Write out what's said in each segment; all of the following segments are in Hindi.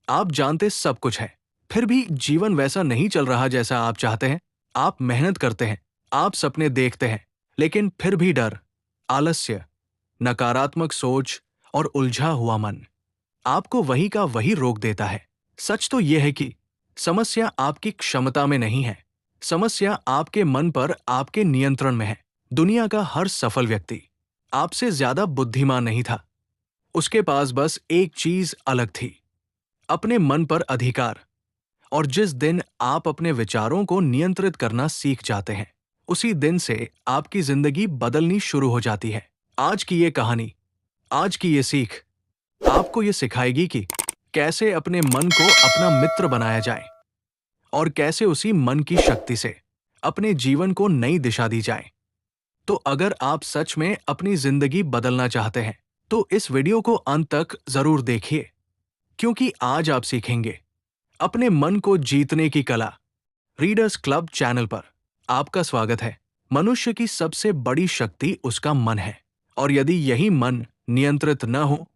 आप जानते सब कुछ है, फिर भी जीवन वैसा नहीं चल रहा जैसा आप चाहते हैं। आप मेहनत करते हैं, आप सपने देखते हैं, लेकिन फिर भी डर, आलस्य, नकारात्मक सोच और उलझा हुआ मन आपको वही का वही रोक देता है। सच तो यह है कि समस्या आपकी क्षमता में नहीं है, समस्या आपके मन पर, आपके नियंत्रण में है। दुनिया का हर सफल व्यक्ति आपसे ज्यादा बुद्धिमान नहीं था। उसके पास बस एक चीज अलग थी, अपने मन पर अधिकार। और जिस दिन आप अपने विचारों को नियंत्रित करना सीख जाते हैं, उसी दिन से आपकी जिंदगी बदलनी शुरू हो जाती है। आज की ये कहानी, आज की ये सीख आपको ये सिखाएगी कि कैसे अपने मन को अपना मित्र बनाया जाए और कैसे उसी मन की शक्ति से अपने जीवन को नई दिशा दी जाए। तो अगर आप सच में अपनी जिंदगी बदलना चाहते हैं, तो इस वीडियो को अंत तक जरूर देखिए, क्योंकि आज आप सीखेंगे अपने मन को जीतने की कला। रीडर्स क्लब चैनल पर आपका स्वागत है। मनुष्य की सबसे बड़ी शक्ति उसका मन है, और यदि यही मन नियंत्रित न हो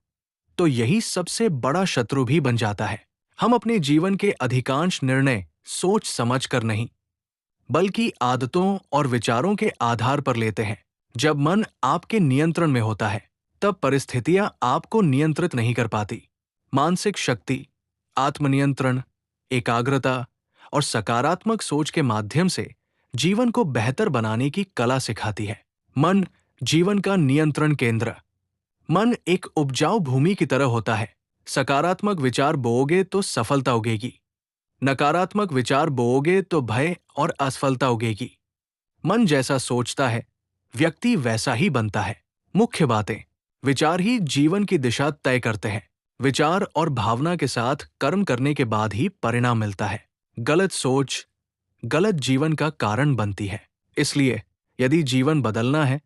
तो यही सबसे बड़ा शत्रु भी बन जाता है। हम अपने जीवन के अधिकांश निर्णय सोच समझ कर नहीं, बल्कि आदतों और विचारों के आधार पर लेते हैं। जब मन आपके नियंत्रण में होता है, तब परिस्थितियां आपको नियंत्रित नहीं कर पाती। मानसिक शक्ति, आत्मनियंत्रण, एकाग्रता और सकारात्मक सोच के माध्यम से जीवन को बेहतर बनाने की कला सिखाती है। मन जीवन का नियंत्रण केंद्र। मन एक उपजाऊ भूमि की तरह होता है। सकारात्मक विचार बोओगे तो सफलता उगेगी, नकारात्मक विचार बोओगे तो भय और असफलता उगेगी। मन जैसा सोचता है, व्यक्ति वैसा ही बनता है। मुख्य बातें: विचार ही जीवन की दिशा तय करते हैं। विचार और भावना के साथ कर्म करने के बाद ही परिणाम मिलता है। गलत सोच गलत जीवन का कारण बनती है। इसलिए यदि जीवन बदलना है,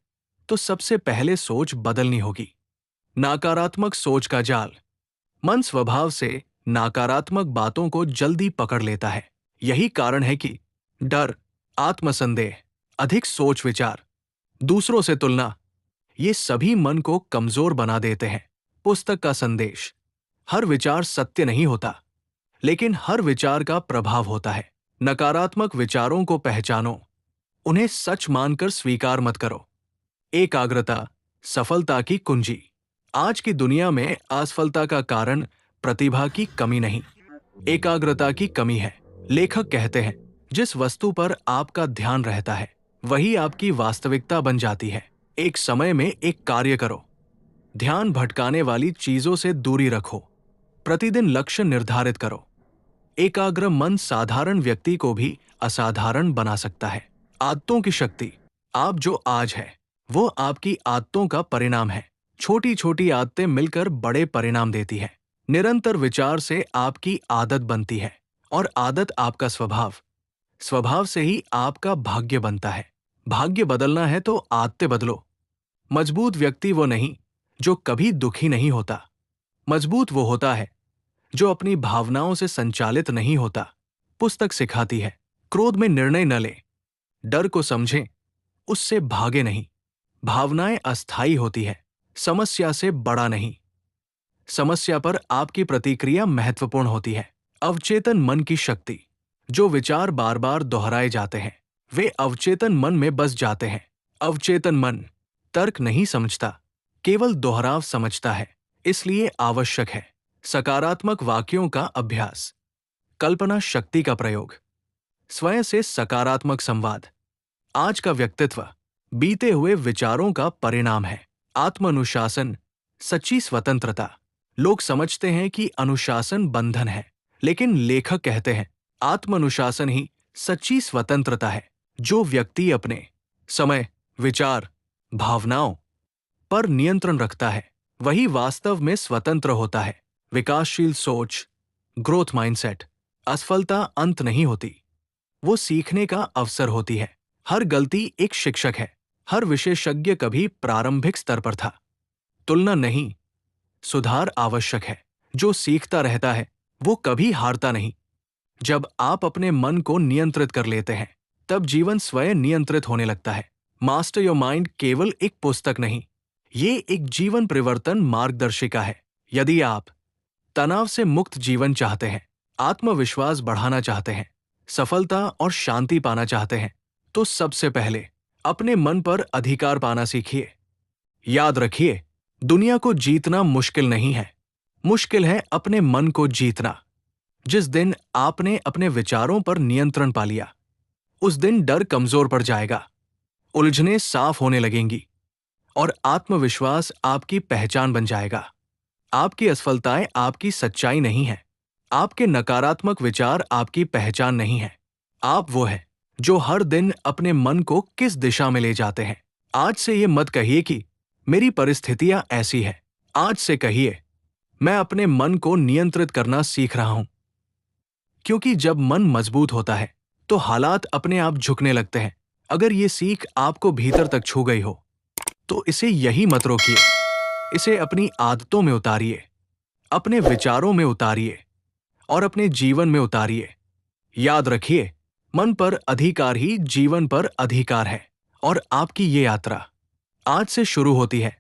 तो सबसे पहले सोच बदलनी होगी। नकारात्मक सोच का जाल। मन स्वभाव से नकारात्मक बातों को जल्दी पकड़ लेता है। यही कारण है कि डर, आत्मसंदेह, अधिक सोच विचार, दूसरों से तुलना, ये सभी मन को कमजोर बना देते हैं। पुस्तक का संदेश: हर विचार सत्य नहीं होता, लेकिन हर विचार का प्रभाव होता है। नकारात्मक विचारों को पहचानो, उन्हें सच मानकर स्वीकार मत करो। एकाग्रता सफलता की कुंजी। आज की दुनिया में असफलता का कारण प्रतिभा की कमी नहीं, एकाग्रता की कमी है। लेखक कहते हैं, जिस वस्तु पर आपका ध्यान रहता है, वही आपकी वास्तविकता बन जाती है। एक समय में एक कार्य करो, ध्यान भटकाने वाली चीजों से दूरी रखो, प्रतिदिन लक्ष्य निर्धारित करो। एकाग्र मन साधारण व्यक्ति को भी असाधारण बना सकता है। आदतों की शक्ति। आप जो आज है, वो आपकी आदतों का परिणाम है। छोटी छोटी आदतें मिलकर बड़े परिणाम देती है। निरंतर विचार से आपकी आदत बनती है, और आदत आपका स्वभाव, स्वभाव से ही आपका भाग्य बनता है। भाग्य बदलना है तो आदतें बदलो। मजबूत व्यक्ति वो नहीं जो कभी दुखी नहीं होता, मजबूत वो होता है जो अपनी भावनाओं से संचालित नहीं होता। पुस्तक सिखाती है, क्रोध में निर्णय न लें, डर को समझें, उससे भागे नहीं। भावनाएं अस्थायी होती है, समस्या से बड़ा नहीं। समस्या पर आपकी प्रतिक्रिया महत्वपूर्ण होती है। अवचेतन मन की शक्ति। जो विचार बार बार दोहराए जाते हैं, वे अवचेतन मन में बस जाते हैं। अवचेतन मन तर्क नहीं समझता, केवल दोहराव समझता है। इसलिए आवश्यक है सकारात्मक वाक्यों का अभ्यास। कल्पना शक्ति का प्रयोग। स्वयं से सकारात्मक संवाद। आज का व्यक्तित्व बीते हुए विचारों का परिणाम है। आत्मानुशासन सच्ची स्वतंत्रता। लोग समझते हैं कि अनुशासन बंधन है, लेकिन लेखक कहते हैं आत्मानुशासन ही सच्ची स्वतंत्रता है। जो व्यक्ति अपने समय, विचार, भावनाओं पर नियंत्रण रखता है, वही वास्तव में स्वतंत्र होता है। विकासशील सोच, ग्रोथ माइंडसेट। असफलता अंत नहीं होती, वो सीखने का अवसर होती है। हर गलती एक शिक्षक है। हर विशेषज्ञ कभी प्रारंभिक स्तर पर था। तुलना नहीं, सुधार आवश्यक है। जो सीखता रहता है, वो कभी हारता नहीं। जब आप अपने मन को नियंत्रित कर लेते हैं, तब जीवन स्वयं नियंत्रित होने लगता है। मास्टर योर माइंड केवल एक पुस्तक नहीं, ये एक जीवन परिवर्तन मार्गदर्शिका है। यदि आप तनाव से मुक्त जीवन चाहते हैं, आत्मविश्वास बढ़ाना चाहते हैं, सफलता और शांति पाना चाहते हैं, तो सबसे पहले अपने मन पर अधिकार पाना सीखिए। याद रखिए, दुनिया को जीतना मुश्किल नहीं है, मुश्किल है अपने मन को जीतना। जिस दिन आपने अपने विचारों पर नियंत्रण पा लिया, उस दिन डर कमजोर पड़ जाएगा, उलझनें साफ होने लगेंगी और आत्मविश्वास आपकी पहचान बन जाएगा। आपकी असफलताएं आपकी सच्चाई नहीं है, आपके नकारात्मक विचार आपकी पहचान नहीं है। आप वो हैं जो हर दिन अपने मन को किस दिशा में ले जाते हैं। आज से ये मत कहिए कि मेरी परिस्थितियां ऐसी हैं। आज से कहिए, मैं अपने मन को नियंत्रित करना सीख रहा हूं। क्योंकि जब मन मजबूत होता है तो हालात अपने आप झुकने लगते हैं। अगर ये सीख आपको भीतर तक छू गई हो तो इसे यही मत रोकिए, इसे अपनी आदतों में उतारिए, अपने विचारों में उतारिए और अपने जीवन में उतारिए। याद रखिए, मन पर अधिकार ही जीवन पर अधिकार है और आपकी ये यात्रा आज से शुरू होती है।